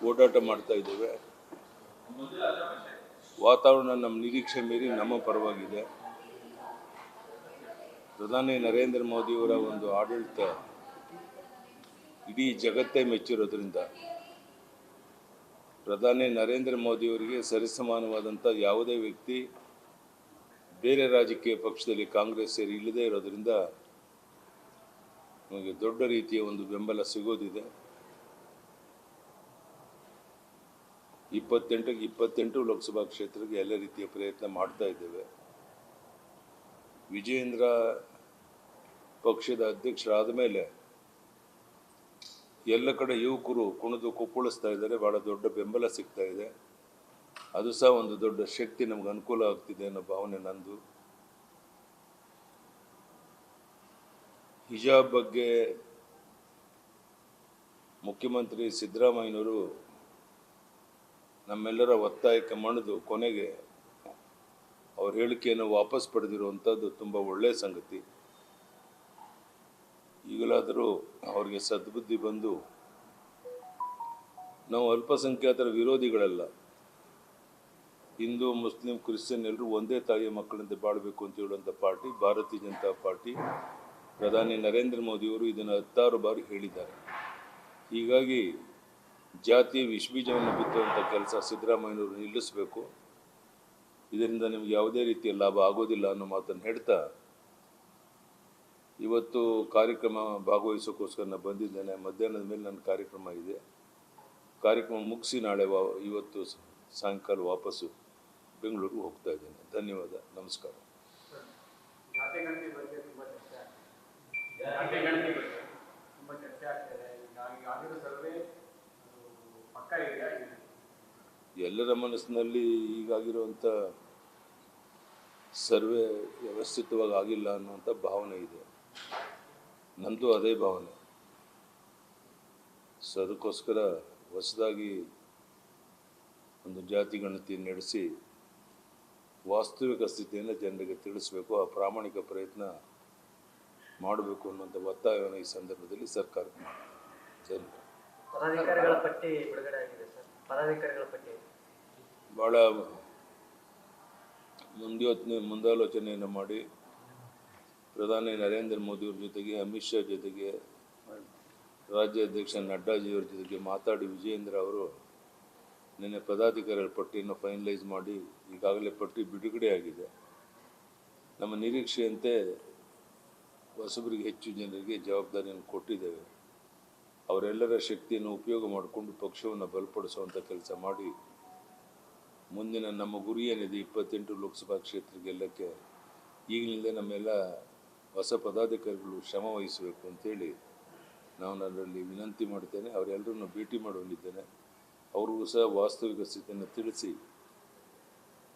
ಓಡಾಟ ಮಾಡ್ತಾ ಇದ್ದೇವೆ. ವಾತಾವರಣ ನಮ್ಮ ನಿರೀಕ್ಷೆ ಮೀರಿ ನಮ್ಮ ಪರವಾಗಿದೆ. ಪ್ರಧಾನಿ ನರೇಂದ್ರ ಮೋದಿಯವರ ಒಂದು ಆಡಳಿತ ಇಡೀ ಜಗತ್ತೇ ಮೆಚ್ಚಿರೋದ್ರಿಂದ ಪ್ರಧಾನಿ ನರೇಂದ್ರ ಮೋದಿಯವರಿಗೆ ಸರಿಸಮಾನವಾದಂಥ ಯಾವುದೇ ವ್ಯಕ್ತಿ ಬೇರೆ ರಾಜಕೀಯ ಪಕ್ಷದಲ್ಲಿ ಕಾಂಗ್ರೆಸ್ ಸೇರಿ ಇಲ್ಲದೇ ಇರೋದ್ರಿಂದ ನಮಗೆ ದೊಡ್ಡ ರೀತಿಯ ಒಂದು ಬೆಂಬಲ ಸಿಗೋದಿದೆ. 28 ಲೋಕಸಭಾ ಕ್ಷೇತ್ರಕ್ಕೆ ಎಲ್ಲ ರೀತಿಯ ಪ್ರಯತ್ನ ಮಾಡ್ತಾ ಇದ್ದೇವೆ. ವಿಜಯೇಂದ್ರ ಪಕ್ಷದ ಅಧ್ಯಕ್ಷರಾದ ಮೇಲೆ ಎಲ್ಲ ಕಡೆ ಯುವಕರು ಕುಣಿದು ಕುಪ್ಪಳಿಸ್ತಾ ಇದ್ದಾರೆ. ಭಾಳ ದೊಡ್ಡ ಬೆಂಬಲ ಸಿಗ್ತಾ ಇದೆ. ಅದು ಸಹ ಒಂದು ದೊಡ್ಡ ಶಕ್ತಿ, ನಮ್ಗೆ ಅನುಕೂಲ ಆಗ್ತಿದೆ ಅನ್ನೋ ಭಾವನೆ ನಂದು. ಹಿಜಾಬ್ ಬಗ್ಗೆ ಮುಖ್ಯಮಂತ್ರಿ ಸಿದ್ದರಾಮಯ್ಯನವರು ನಮ್ಮೆಲ್ಲರ ಒತ್ತಾಯಕ್ಕೆ ಮಣಿದು ಕೊನೆಗೆ ಅವ್ರ ಹೇಳಿಕೆಯನ್ನು ವಾಪಸ್ ಪಡೆದಿರುವಂಥದ್ದು ತುಂಬ ಒಳ್ಳೆಯ ಸಂಗತಿ. ಈಗಲಾದರೂ ಅವರಿಗೆ ಸದ್ಬುದ್ಧಿ ಬಂದು ನಾವು ಅಲ್ಪಸಂಖ್ಯಾತರ ವಿರೋಧಿಗಳಲ್ಲ, ಹಿಂದೂ ಮುಸ್ಲಿಂ ಕ್ರಿಶ್ಚಿಯನ್ ಎಲ್ಲರೂ ಒಂದೇ ತಾಯಿಯ ಮಕ್ಕಳಂತೆ ಬಾಳಬೇಕು ಅಂತ ಹೇಳುವಂಥ ಪಾರ್ಟಿ ಭಾರತೀಯ ಜನತಾ ಪಾರ್ಟಿ. ಪ್ರಧಾನಿ ನರೇಂದ್ರ ಮೋದಿಯವರು ಇದನ್ನು 16 ಬಾರಿ ಹೇಳಿದ್ದಾರೆ. ಹೀಗಾಗಿ ಜಾತಿ ವಿಷಬೀಜವನ್ನು ಬಿತ್ತುವಂಥ ಕೆಲಸ ಸಿದ್ದರಾಮಯ್ಯನವರು ನಿಲ್ಲಿಸಬೇಕು. ಇದರಿಂದ ನಿಮ್ಗೆ ಯಾವುದೇ ರೀತಿಯ ಲಾಭ ಆಗೋದಿಲ್ಲ ಅನ್ನೋ ಮಾತನ್ನು ಹೇಳ್ತಾ ಇವತ್ತು ಕಾರ್ಯಕ್ರಮ ಭಾಗವಹಿಸೋಕ್ಕೋಸ್ಕರ ನಾನು ಬಂದಿದ್ದೇನೆ. ಮಧ್ಯಾಹ್ನದ ಮೇಲೆ ನನ್ನ ಕಾರ್ಯಕ್ರಮ ಇದೆ. ಕಾರ್ಯಕ್ರಮ ಮುಗಿಸಿ ನಾಳೆ ಇವತ್ತು ಸಾಯಂಕಾಲ ವಾಪಸ್ಸು ಬೆಂಗಳೂರಿಗೆ ಹೋಗ್ತಾ ಇದ್ದೇನೆ. ಧನ್ಯವಾದ, ನಮಸ್ಕಾರ. ಎಲ್ಲರ ಮನಸ್ಸಿನಲ್ಲಿ ಈಗಾಗಿರುವಂಥ ಸರ್ವೆ ವ್ಯವಸ್ಥಿತವಾಗಿ ಆಗಿಲ್ಲ ಅನ್ನುವಂಥ ಭಾವನೆ ಇದೆ. ನಂದು ಅದೇ ಭಾವನೆ. ಸೊ ಅದಕ್ಕೋಸ್ಕರ ಹೊಸದಾಗಿ ಒಂದು ಜಾತಿ ಗಣತಿ ನಡೆಸಿ ವಾಸ್ತವಿಕ ಸ್ಥಿತಿಯನ್ನು ಜನರಿಗೆ ತಿಳಿಸಬೇಕು. ಆ ಪ್ರಾಮಾಣಿಕ ಪ್ರಯತ್ನ ಮಾಡಬೇಕು ಅನ್ನುವಂಥ ಒತ್ತಾಯವನ್ನು ಈ ಸಂದರ್ಭದಲ್ಲಿ ಸರ್ಕಾರಕ್ಕೆ ಮಾಡಿ. ಪದಾಧಿಕಾರಿಗಳ ಪಟ್ಟಿ ಬಿಡುಗಡೆ ಆಗಿದೆ ಸರ್. ಪದಾಧಿಕಾರಿಗಳ ಪಟ್ಟಿ ಭಾಳ ಮುಂದಾಲೋಚನೆಯನ್ನು ಮಾಡಿ ಪ್ರಧಾನಿ ನರೇಂದ್ರ ಮೋದಿಯವ್ರ ಜೊತೆಗೆ, ಅಮಿತ್ ಶಾ ಜೊತೆಗೆ, ರಾಜ್ಯಾಧ್ಯಕ್ಷ ನಡ್ಡಾಜಿಯವ್ರ ಜೊತೆಗೆ ಮಾತಾಡಿ ವಿಜಯೇಂದ್ರ ಅವರು ನಿನ್ನೆ ಪದಾಧಿಕಾರಿಗಳ ಪಟ್ಟಿಯನ್ನು ಫೈನಲೈಸ್ ಮಾಡಿ ಈಗಾಗಲೇ ಪಟ್ಟಿ ಬಿಡುಗಡೆ ಆಗಿದೆ. ನಮ್ಮ ನಿರೀಕ್ಷೆಯಂತೆ ಹೊಸಬರಿಗೆ ಹೆಚ್ಚು ಜನರಿಗೆ ಜವಾಬ್ದಾರಿಯನ್ನು ಕೊಟ್ಟಿದ್ದೇವೆ. ಅವರೆಲ್ಲರ ಶಕ್ತಿಯನ್ನು ಉಪಯೋಗ ಮಾಡಿಕೊಂಡು ಪಕ್ಷವನ್ನು ಬಲಪಡಿಸುವಂಥ ಕೆಲಸ ಮಾಡಿ ಮುಂದಿನ ನಮ್ಮ ಗುರಿ ಏನಿದೆ 28 ಲೋಕಸಭಾ ಕ್ಷೇತ್ರ ಗೆಲ್ಲಕ್ಕೆ ಈಗಲಿಂದ ನಮ್ಮೆಲ್ಲ ಹೊಸ ಪದಾಧಿಕಾರಿಗಳು ಶ್ರಮ ವಹಿಸಬೇಕು ಅಂತೇಳಿ ನಾನು ಅದರಲ್ಲಿ ವಿನಂತಿ ಮಾಡ್ತೇನೆ. ಅವರೆಲ್ಲರನ್ನು ಭೇಟಿ ಮಾಡುವಂದಿದ್ದೇನೆ. ಅವ್ರಿಗೂ ಸಹ ವಾಸ್ತವಿಕ ಸ್ಥಿತಿಯನ್ನು ತಿಳಿಸಿ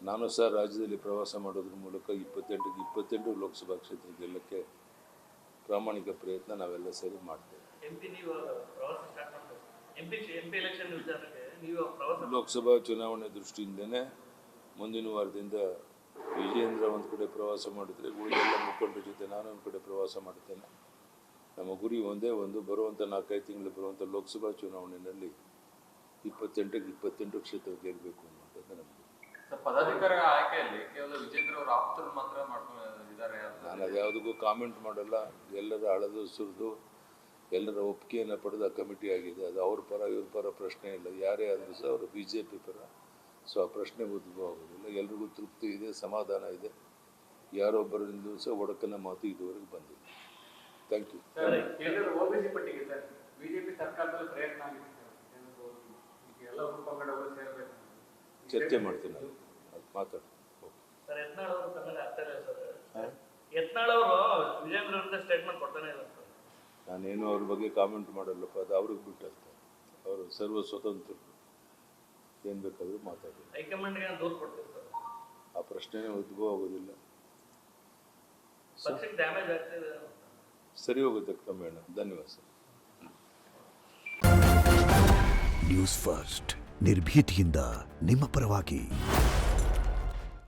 ನಾನು ಸಹ ರಾಜ್ಯದಲ್ಲಿ ಪ್ರವಾಸ ಮಾಡೋದ್ರ ಮೂಲಕ 28 ಲೋಕಸಭಾ ಕ್ಷೇತ್ರ ಗೆಲ್ಲಕ್ಕೆ ಪ್ರಾಮಾಣಿಕ ಪ್ರಯತ್ನ ನಾವೆಲ್ಲ ಸೇರಿ ಮಾಡ್ತೇವೆ. ಲೋಕಸಭಾ ಚುನಾವಣೆ ದೃಷ್ಟಿಯಿಂದನೇ ಮುಂದಿನ ವಾರದಿಂದ ವಿಜಯೇಂದ್ರ ಒಂದು ಕಡೆ ಪ್ರವಾಸ ಮಾಡಿದರೆ ಉಳಿದೆಲ್ಲ ಮುಖಂಡರ ಜೊತೆ ನಾನು ಒಂದು ಕಡೆ ಪ್ರವಾಸ ಮಾಡ್ತೇನೆ. ನಮ್ಮ ಗುರಿ ಒಂದೇ ಒಂದು, ಬರುವಂಥ 4-5 ತಿಂಗಳು ಬರುವಂಥ ಲೋಕಸಭಾ ಚುನಾವಣೆಯಲ್ಲಿ 28 ಕ್ಷೇತ್ರ ಗೆಲ್ಲಬೇಕು ಅನ್ನುವಂಥದ್ದು ನಮಗೆ. ಪದಾಧಿಕಾರಿ ಆಯ್ಕೆಯಲ್ಲಿ ಕೇವಲ ವಿಜೇಂದ್ರ ಅವರು ಆಪ್ತರು ಮಾತ್ರ ಮಾಡ್ಕೊಂಡಿದ್ದಾರೆ. ನಾನು ಅದು ಯಾವುದಕ್ಕೂ ಕಾಮೆಂಟ್ ಮಾಡಲ್ಲ. ಎಲ್ಲರ ಹಳದು ಸುರಿದು ಎಲ್ಲರ ಒಪ್ಪಿಗೆಯನ್ನು ಪಡೆದ ಕಮಿಟಿ ಆಗಿದೆ. ಅದು ಅವ್ರ ಪರ ಇವ್ರ ಪರ ಪ್ರಶ್ನೆ ಇಲ್ಲ. ಯಾರೇ ಆದರೂ ಸಹ ಅವರು BJP ಪರ. ಸೊ ಆ ಪ್ರಶ್ನೆ ಉದ್ಭವ ಆಗೋದಿಲ್ಲ. ಎಲ್ರಿಗೂ ತೃಪ್ತಿ ಇದೆ, ಸಮಾಧಾನ ಇದೆ. ಯಾರೊಬ್ಬರಿಂದಲೂ ಸಹ ಒಡಕನ ಮಾತು ಇದುವರೆಗೆ ಬಂದಿಲ್ಲ. Thank you. ಚರ್ಚೆ ಮಾಡ್ತೀನಿ, ಅದು ಮಾತಾಡಿ. ನಾನೇನು ಅವ್ರ ಬಗ್ಗೆ ಕಾಮೆಂಟ್ ಮಾಡಲ್ಲಪ್ಪ, ಅದು ಅವ್ರಿಗೆ ಬಿಟ್ಟಿರ್ತಾರೆ. ಅವರು ಸರ್ವ ಸ್ವತಂತ್ರರು, ಏನು ಬೇಕಾದರೂ ಮಾತಾಡಿ. ಆ ಪ್ರಶ್ನೆನೇ ಉದ್ಭವ ಆಗೋದಿಲ್ಲ. ಸರಿ ಹೋಗುತ್ತೆ ಕ್ರಮೇಣ. ಧನ್ಯವಾದ ಸರ್. ನ್ಯೂಸ್ ಫಸ್ಟ್ ನಿರ್ಭೀತಿಯಿಂದ ನಿಮ್ಮ ಪರವಾಗಿ.